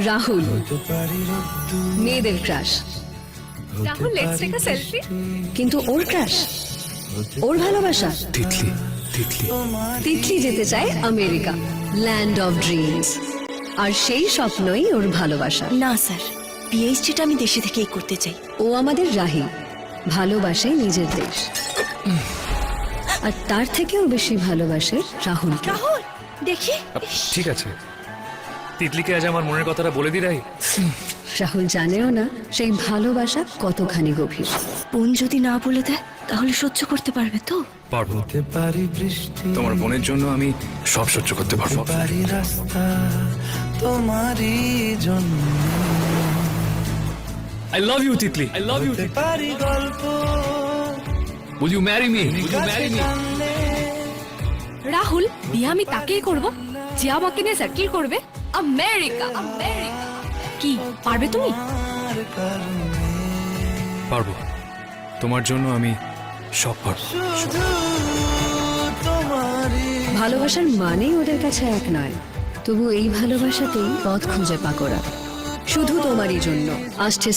রাহুল, মেয়েদের crush. Rahul, let's take a selfie. কিন্তু ওর ক্রাশ, ওর ভালোবাসা। তিতলি, তিতলি। তিতলি যেতে চায় আমেরিকা, ল্যান্ড অফ ড্রিমস। আর সেই স্বপ্নই ওর ভালোবাসা। না স্যার, পিএইচডিটা আমি দেশে থেকেই করতে চাই। ও আমাদের রাহি, ভালোবাসে নিজের দেশ। আর তার থেকেও বেশি ভালোবাসে রাহুল। রাহুল, দেখি। ঠিক আছে, তিতলিকে আজ আমার মনের কথাটা বলে দিই রাই। রাহুল জানেও না সেই ভালোবাসা কতখানি গভীর। বোন যদি না বলে দেয় তাহলে সহ্য করতে পারবে তো? পারবো। পারি বৃষ্টি, তোমার বোনের জন্য আমি সব সহ্য করতে পারবো। পারি রাস্তা তোমারই জন্য, I love you, Titli. I love you. পারি গল্প Will you marry me? Will you marry me? Rahul, বিয়ে আমি তাকেই করব যে আমাকে নিয়ে সেটেল করবে আমেরিকা। আমেরিকা কি পারবে তুমি? পারবো। তোমার জন্য আমি সব পারবো। শুধু তোমারই ভালোবাসার মানেই ওদের কাছে এক নয়, তবু এই ভালোবাসাতেই পথ খুঁজে পাক ওরা। শুধু তোমারই জন্য আসছে